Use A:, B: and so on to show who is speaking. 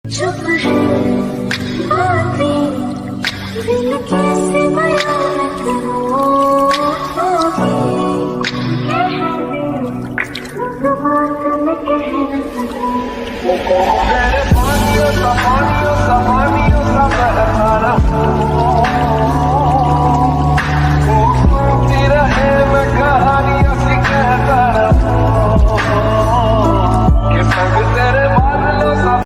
A: चुप है बातें, दिल कैसे बयां करूं, कह दे, बात मैं कह न सकूं।